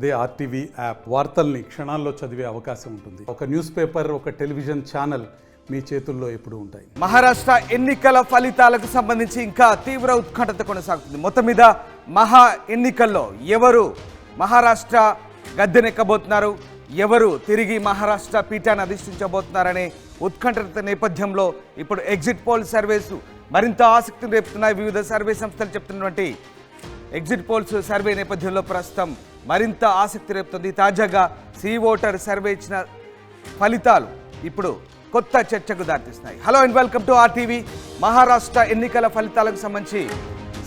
అదే RTV app వార్తల్ని క్షణాల్లో చదివే అవకాశం ఉంటుంది. ఒక న్యూస్ పేపర్, ఒక టెలివిజన్ ఛానల్ మీ చేతుల్లో ఎప్పుడూ ఉంటాయి. మహారాష్ట్ర ఎన్నికల ఫలితాలకు సంబంధించి ఇంకా తీవ్ర ఉత్కంఠత కొనసాగుతుంది. మొత్తం మీద మహా ఎన్నికల్లో ఎవరు మహారాష్ట్ర గద్దెనెక్కబోతున్నారు, ఎవరు తిరిగి మహారాష్ట్ర పీఠాన్ని అధిష్ఠించబోతున్నారనే ఉత్కంఠత నేపథ్యంలో ఇప్పుడు ఎగ్జిట్ పోల్ సర్వేస్ మరింత ఆసక్తిని రేపుతున్నాయి. వివిధ సర్వే సంస్థలు చెప్తున్నటువంటి ఎగ్జిట్ పోల్స్ సర్వే నేపథ్యంలో ప్రస్తుతం మరింత ఆసక్తి రేపుతుంది. తాజాగా సి ఓటర్ సర్వే ఇచ్చిన ఫలితాలు ఇప్పుడు కొత్త చర్చకు దారితీస్తున్నాయి. Hello and welcome to RTV. Maharashtra ఎన్నికల ఫలితాలకు సంబంధించి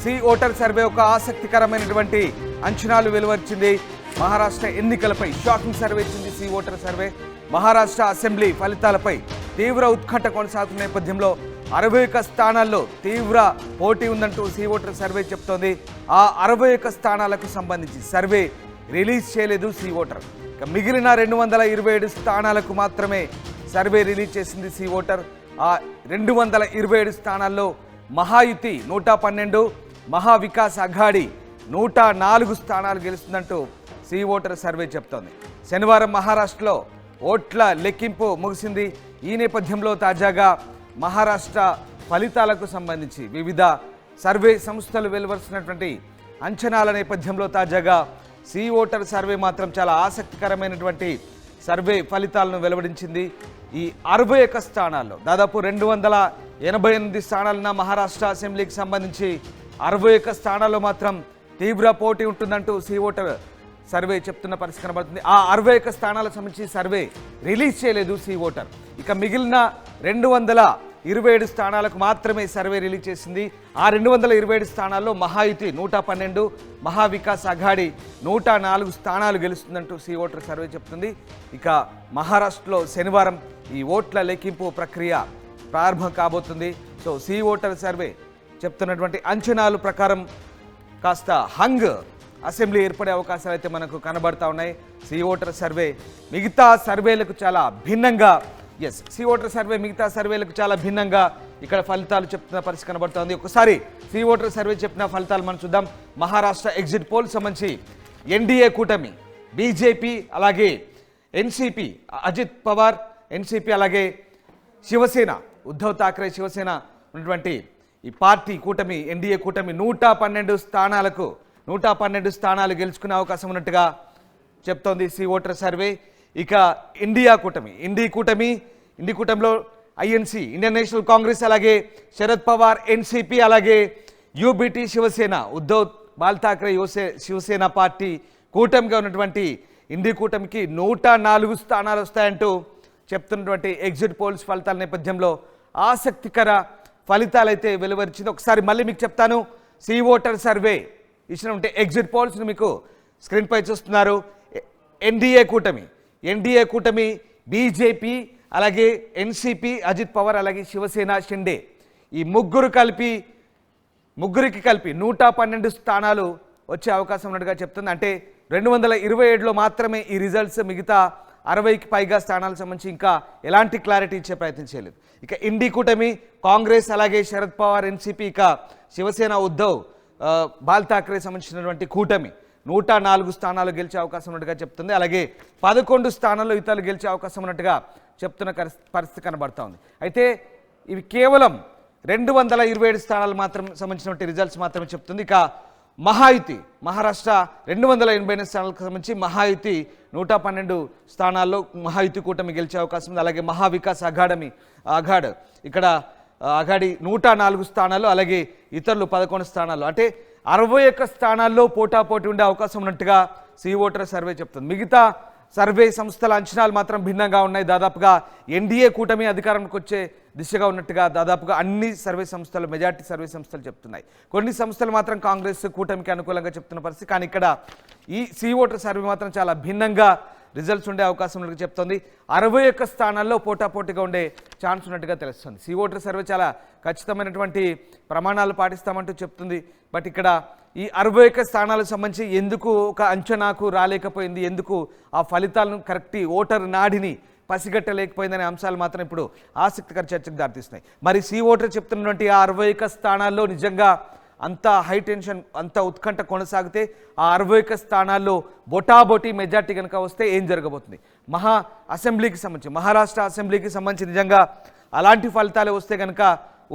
సి ఓటర్ సర్వే ఒక ఆసక్తికరమైనటువంటి అంచనాలు వెలువరించింది. మహారాష్ట్ర ఎన్నికలపై షాకింగ్ సర్వే ఇచ్చింది C voter survey. Maharashtra assembly ఫలితాలపై తీవ్ర ఉత్కంఠ కొనసాగుతున్న నేపథ్యంలో 61 స్థానాల్లో తీవ్ర పోటీ ఉందంటూ సి ఓటర్ సర్వే చెప్తోంది. ఆ 61 స్థానాలకు సంబంధించి సర్వే రిలీజ్ చేయలేదు సి ఓటర్. ఇక మిగిలిన 227 స్థానాలకు మాత్రమే సర్వే రిలీజ్ చేసింది సి ఓటర్. ఆ 227 స్థానాల్లో మహాయుతి 112, మహావికాస్ అఘాడి 104 స్థానాలు గెలుస్తుందంటూ సి ఓటర్ సర్వే చెప్తోంది. శనివారం మహారాష్ట్రలో ఓట్ల లెక్కింపు ముగిసింది. ఈ నేపథ్యంలో తాజాగా మహారాష్ట్ర ఫలితాలకు సంబంధించి వివిధ సర్వే సంస్థలు వెలువరిస్తున్నటువంటి అంచనాల నేపథ్యంలో తాజాగా సి ఓటర్ సర్వే మాత్రం చాలా ఆసక్తికరమైనటువంటి సర్వే ఫలితాలను వెలువడించింది. ఈ 61 స్థానాల్లో దాదాపు 288 స్థానాలున్న మహారాష్ట్ర అసెంబ్లీకి సంబంధించి 61 స్థానాల్లో మాత్రం తీవ్ర పోటీ ఉంటుందంటూ సి ఓటర్ సర్వే చెప్తున్న పరిస్థితి కనబడుతుంది. ఆ 61 స్థానాలకు సంబంధించి సర్వే రిలీజ్ చేయలేదు సి ఓటర్. ఇక మిగిలిన 227 స్థానాలకు మాత్రమే సర్వే రిలీజ్ చేసింది. ఆ 227 స్థానాల్లో మహాయుతి 112, మహావికాస్ అఘాడి 104 స్థానాలు గెలుస్తుందంటూ సి ఓటర్ సర్వే చెప్తుంది. ఇక మహారాష్ట్రలో శనివారం ఈ ఓట్ల లెక్కింపు ప్రక్రియ ప్రారంభం కాబోతుంది. సో సి ఓటర్ సర్వే చెప్తున్నటువంటి అంచనాల ప్రకారం కాస్త హంగ్ అసెంబ్లీ ఏర్పడే అవకాశాలు అయితే మనకు కనబడతా ఉన్నాయి. సి ఓటర్ సర్వే మిగతా సర్వేలకు చాలా భిన్నంగా సి ఓటర్ సర్వే మిగతా సర్వేలకు చాలా భిన్నంగా ఇక్కడ ఫలితాలు చెప్తున్న పరిస్థితి కనబడుతుంది. ఒకసారి సి ఓటర్ సర్వే చెప్పిన ఫలితాలు మనం చూద్దాం. మహారాష్ట్ర ఎగ్జిట్ పోల్ సంబంధించి ఎన్డీఏ కూటమి బీజేపీ అలాగే ఎన్సీపీ అజిత్ పవార్ ఎన్సీపీ అలాగే శివసేన ఉద్ధవ్ ఠాక్రే శివసేన ఉన్నటువంటి ఈ పార్టీ కూటమి ఎన్డీఏ కూటమి 112 స్థానాలు గెలుచుకునే అవకాశం ఉన్నట్టుగా చెప్తోంది సి ఓటర్ సర్వే. ఇక ఇండియా కూటమిలో ఐఎన్సీ ఇండియన్ నేషనల్ కాంగ్రెస్ అలాగే శరద్ పవార్ ఎన్సీపీ అలాగే యూబీటీ శివసేన ఉద్ధవ్ ఠాక్రే శివసేన పార్టీ కూటమిగా ఉన్నటువంటి ఇండి కూటమికి 104 స్థానాలు వస్తాయంటూ చెప్తున్నటువంటి ఎగ్జిట్ పోల్స్ ఫలితాల నేపథ్యంలో ఆసక్తికర ఫలితాలు అయితే వెలువరించింది. ఒకసారి మళ్ళీ మీకు చెప్తాను. సి ఓటర్ సర్వే ఇచ్చినటువంటి ఎగ్జిట్ పోల్స్ని మీకు స్క్రీన్పై చూస్తున్నారు. ఎన్డీఏ కూటమి బీజేపీ అలాగే ఎన్సీపీ అజిత్ పవార్ అలాగే శివసేన షిండే ఈ ముగ్గురికి కలిపి 112 స్థానాలు వచ్చే అవకాశం ఉన్నట్టుగా చెప్తుంది. అంటే 227లో మాత్రమే ఈ రిజల్ట్స్, మిగతా 60కి పైగా స్థానాలకు సంబంధించి ఇంకా ఎలాంటి క్లారిటీ ఇచ్చే ప్రయత్నం చేయలేదు. ఇక ఇండి కూటమి కాంగ్రెస్ అలాగే శరద్ పవార్ ఎన్సీపీ ఇక శివసేన ఉద్ధవ్ ఠాక్రే సంబంధించినటువంటి కూటమి 104 స్థానాలు గెలిచే అవకాశం ఉన్నట్టుగా చెప్తుంది. అలాగే 11 స్థానాల్లో ఇతరులు గెలిచే అవకాశం ఉన్నట్టుగా చెప్తున్న పరిస్థితి కనబడతా ఉంది. అయితే ఇవి కేవలం 227 స్థానాలు మాత్రం సంబంధించినటువంటి రిజల్ట్స్ మాత్రమే చెప్తుంది. ఇక మహాయుతి మహారాష్ట్ర 288 స్థానాలకు సంబంధించి మహాయుతి 112 స్థానాల్లో మహాయుతి కూటమి గెలిచే అవకాశం ఉంది. అలాగే మహావికాస్ అఘాడ్ ఇక్కడ అఘాడి 104 స్థానాలు అలాగే ఇతరులు 11 స్థానాలు అంటే 61 స్థానాల్లో పోటాపోటీ ఉండే అవకాశం ఉన్నట్టుగా సి ఓటర్ సర్వే చెప్తుంది. మిగతా సర్వే సంస్థల అంచనాలు మాత్రం భిన్నంగా ఉన్నాయి. దాదాపుగా ఎన్డీఏ కూటమి అధికారంలోకి వచ్చే దిశగా ఉన్నట్టుగా దాదాపుగా అన్ని సర్వే సంస్థలు మెజార్టీ సర్వే సంస్థలు చెప్తున్నాయి. కొన్ని సంస్థలు మాత్రం కాంగ్రెస్ కూటమికి అనుకూలంగా చెప్తున్న పరిస్థితి. కానీ ఇక్కడ ఈ సి ఓటర్ సర్వే మాత్రం చాలా భిన్నంగా రిజల్ట్స్ ఉండే అవకాశం ఉన్నట్టుగా చెప్తోంది. 61 స్థానాల్లో పోటాపోటీగా ఉండే ఛాన్స్ ఉన్నట్టుగా తెలుస్తుంది. సి ఓటర్ సర్వే చాలా ఖచ్చితమైనటువంటి ప్రమాణాలు పాటిస్తామంటూ చెప్తుంది. బట్ ఇక్కడ ఈ 61 స్థానాలకు సంబంధించి ఎందుకు ఒక అంచనాకు రాలేకపోయింది, ఎందుకు ఆ ఫలితాలను కరెక్ట్ ఓటర్ నాడిని పసిగట్టలేకపోయిందనే అంశాలు మాత్రం ఇప్పుడు ఆసక్తికర చర్చకు దారితీస్తున్నాయి. మరి సి ఓటర్ చెప్తున్నటువంటి ఆ 61 స్థానాల్లో నిజంగా అంత హై టెన్షన్, అంత ఉత్కంఠ కొనసాగితే ఆ 61 స్థానాల్లో బొటాబొటీ మెజార్టీ కనుక వస్తే ఏం జరగబోతుంది? మహారాష్ట్ర అసెంబ్లీకి సంబంధించి నిజంగా అలాంటి ఫలితాలు వస్తే కనుక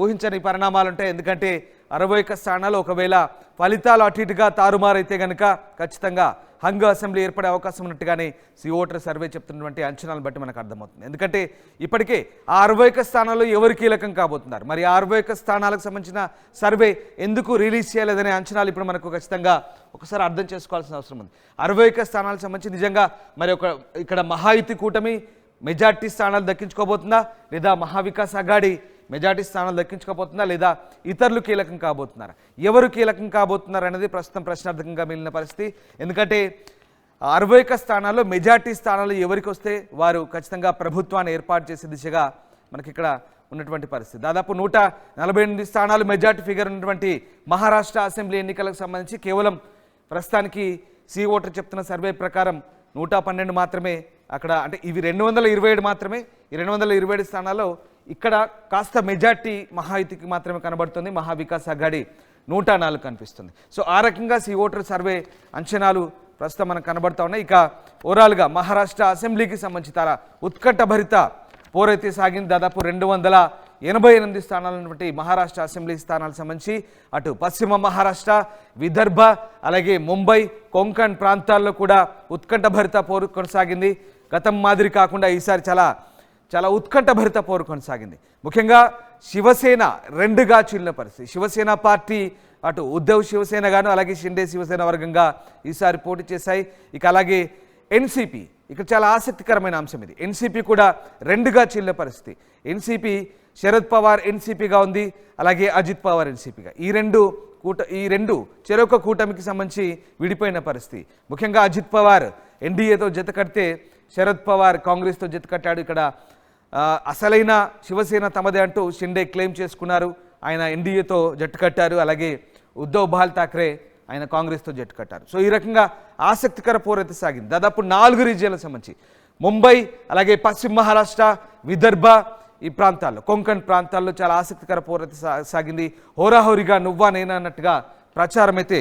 ఊహించని పరిణామాలు ఉంటాయి. ఎందుకంటే 61 స్థానాలు ఒకవేళ ఫలితాలు అటు ఇటుగా తారుమారైతే కనుక ఖచ్చితంగా హంగ్ అసెంబ్లీ ఏర్పడే అవకాశం ఉన్నట్టుగానే సి ఓటర్ సర్వే చెప్తున్నటువంటి అంచనాలను బట్టి మనకు అర్థమవుతుంది. ఎందుకంటే ఇప్పటికే ఆ 61 స్థానాల్లో ఎవరు కీలకం కాబోతున్నారు, మరి ఆ 61 స్థానాలకు సంబంధించిన సర్వే ఎందుకు రిలీజ్ చేయలేదనే అంచనాలు ఇప్పుడు మనకు ఖచ్చితంగా ఒకసారి అర్థం చేసుకోవాల్సిన అవసరం ఉంది. 61 స్థానాలకు సంబంధించి నిజంగా మరి ఇక్కడ మహాయుతి కూటమి మెజార్టీ స్థానాలు దక్కించుకోబోతుందా, లేదా మహావికాస్ అఘాడి మెజార్టీ స్థానాలు దక్కించుకోబోతుందా, లేదా ఇతరులు కీలకం కాబోతున్నారా? ఎవరు కీలకం కాబోతున్నారు అనేది ప్రస్తుతం ప్రశ్నార్థకంగా మిగిలిన పరిస్థితి. ఎందుకంటే 61 స్థానాల్లో మెజార్టీ స్థానాలు ఎవరికి వస్తే వారు ఖచ్చితంగా ప్రభుత్వాన్ని ఏర్పాటు చేసే దిశగా మనకి ఇక్కడ ఉన్నటువంటి పరిస్థితి. దాదాపు 148 స్థానాలు మెజార్టీ ఫిగర్ ఉన్నటువంటి మహారాష్ట్ర అసెంబ్లీ ఎన్నికలకు సంబంధించి కేవలం ప్రస్తుతానికి సి ఓటర్ చెప్తున్న సర్వే ప్రకారం 112 మాత్రమే అక్కడ, అంటే ఇవి 227 మాత్రమే. ఈ 227 స్థానాల్లో ఇక్కడ కాస్త మెజార్టీ మహాయుతికి మాత్రమే కనబడుతుంది, మహావికాస్ అఘాడి 104 కనిపిస్తుంది. సో ఆ రకంగా సి ఓటర్ సర్వే అంచనాలు ప్రస్తుతం మనకు కనబడుతూ ఉన్నాయి. ఇక ఓవరాల్గా మహారాష్ట్ర అసెంబ్లీకి సంబంధించి చాలా ఉత్కంఠభరిత పోరైతే సాగింది. దాదాపు 288 స్థానాలు ఉన్నటువంటి మహారాష్ట్ర అసెంబ్లీ స్థానాలకు సంబంధించి అటు పశ్చిమ మహారాష్ట్ర, విదర్భ, అలాగే ముంబై, కొంకణ్ ప్రాంతాల్లో కూడా ఉత్కంఠభరిత పోరు కొనసాగింది. గతం మాదిరి కాకుండా ఈసారి చాలా ఉత్కంఠభరిత పోరు కొనసాగింది. ముఖ్యంగా శివసేన రెండుగా చీలిన పరిస్థితి. శివసేన పార్టీ అటు ఉద్ధవ్ శివసేన గాను, అలాగే షిండే శివసేన వర్గంగా ఈసారి పోటీ చేశాయి. ఇక అలాగే ఎన్సీపీ, ఇక్కడ చాలా ఆసక్తికరమైన అంశం ఇది. ఎన్సీపీ కూడా రెండుగా చీలిన పరిస్థితి. ఎన్సీపీ శరద్ పవార్ ఎన్సీపీగా ఉంది, అలాగే అజిత్ పవార్ ఎన్సీపీగా. ఈ రెండు చెరొక కూటమికి సంబంధించి విడిపోయిన పరిస్థితి. ముఖ్యంగా అజిత్ పవార్ ఎన్డీఏతో జత కడితే శరద్ పవార్ కాంగ్రెస్తో జత కట్టాడు. ఇక్కడ అసలైన శివసేన తమదే అంటూ షిండే క్లెయిమ్ చేసుకున్నారు. ఆయన ఎన్డీఏతో జట్టు కట్టారు. అలాగే ఉద్ధవ్ బాల్ ఠాక్రే ఆయన కాంగ్రెస్తో జట్టు కట్టారు. సో ఈ రకంగా ఆసక్తికర పోరైతే సాగింది. దాదాపు 4 రీజియన్లకు సంబంధించి ముంబై, అలాగే పశ్చిమ మహారాష్ట్ర, విదర్భ, ఈ ప్రాంతాల్లో కొంకణ్ ప్రాంతాల్లో చాలా ఆసక్తికర పోరైతే సాగింది. హోరాహోరీగా నువ్వా నేనా అన్నట్టుగా ప్రచారం అయితే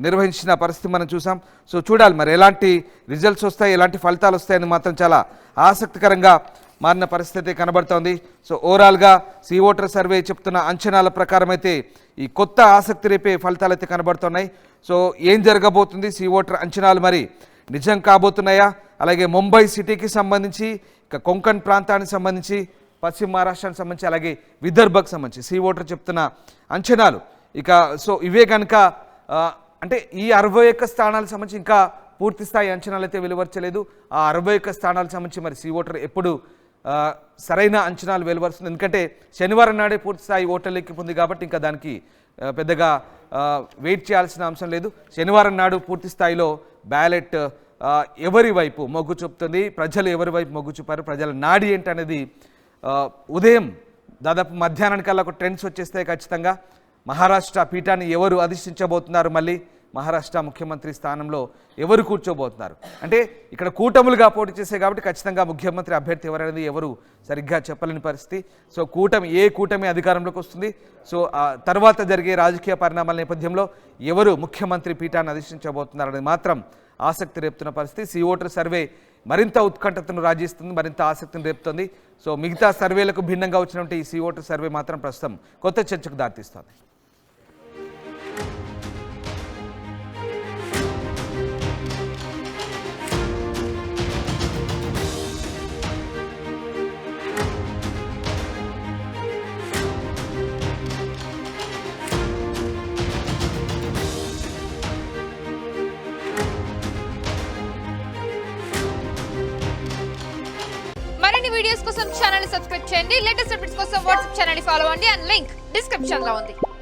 నిర్వహించిన పరిస్థితి మనం చూసాం. సో చూడాలి మరి ఎలాంటి రిజల్ట్స్ వస్తాయి, ఎలాంటి ఫలితాలు వస్తాయని మాత్రం చాలా ఆసక్తికరంగా మారిన పరిస్థితి కనబడుతోంది. సో ఓవరాల్గా సి ఓటర్ సర్వే చెప్తున్న అంచనాల ప్రకారం అయితే ఈ కొత్త ఆసక్తి రేపే ఫలితాలు అయితే కనబడుతున్నాయి. సో ఏం జరగబోతుంది, సి ఓటర్ అంచనాలు మరి నిజం కాబోతున్నాయా? అలాగే ముంబై సిటీకి సంబంధించి, ఇక కొంకణ్ ప్రాంతానికి సంబంధించి, పశ్చిమ మహారాష్ట్రానికి సంబంధించి, అలాగే విదర్భకు సంబంధించి సి ఓటర్ చెప్తున్న అంచనాలు ఇక సో ఇవే కనుక అంటే ఈ 61 స్థానాలకు సంబంధించి ఇంకా పూర్తి స్థాయి అంచనాలు అయితే వెలువరచలేదు. ఆ 61 స్థానాలకు సంబంధించి మరి సి ఓటర్ ఎప్పుడు సరైన అంచనాలు వెలువరుస్తుంది? ఎందుకంటే శనివారం నాడే పూర్తి స్థాయి ఓటర్ లెక్కింపు ఉంది కాబట్టి ఇంకా దానికి పెద్దగా వెయిట్ చేయాల్సిన అంశం లేదు. శనివారం నాడు పూర్తి స్థాయిలో బ్యాలెట్ ఎవరి వైపు మొగ్గు చూపుతుంది, ప్రజలు ఎవరి వైపు మొగ్గు చూపారు, ప్రజల నాడి ఏంటనేది ఉదయం దాదాపు మధ్యాహ్నానికల్లా ఒక ట్రెండ్స్ వచ్చేస్తే ఖచ్చితంగా మహారాష్ట్ర పీఠాన్ని ఎవరు అధిష్ఠించబోతున్నారు, మళ్ళీ మహారాష్ట్ర ముఖ్యమంత్రి స్థానంలో ఎవరు కూర్చోబోతున్నారు, అంటే ఇక్కడ కూటములుగా పోటీ చేసే కాబట్టి ఖచ్చితంగా ముఖ్యమంత్రి అభ్యర్థి ఎవరనేది ఎవరు సరిగ్గా చెప్పలేని పరిస్థితి. సో ఏ కూటమి అధికారంలోకి వస్తుంది, సో తర్వాత జరిగే రాజకీయ పరిణామాల నేపథ్యంలో ఎవరు ముఖ్యమంత్రి పీఠాన్ని అధిష్ఠించబోతున్నారు అనేది మాత్రం ఆసక్తి రేపుతున్న పరిస్థితి. సి ఓటర్ సర్వే మరింత ఉత్కంఠతను రాజిస్తుంది, మరింత ఆసక్తిని రేపుతుంది. సో మిగతా సర్వేలకు భిన్నంగా వచ్చినటువంటి ఈ సి ఓటర్ సర్వే మాత్రం ప్రస్తుతం కొత్త చర్చకు దారితీస్తుంది. మరిన్ని వీడియోస్ కోసం ఛానల్ ని సబ్స్క్రైబ్ చేయండి. లేటెస్ట్ అప్డేట్స్ కోసం వాట్సాప్ ఛానల్ ని ఫాలో అవ్వండి. అండ్ లింక్ డిస్క్రిప్షన్ లో ఉంది.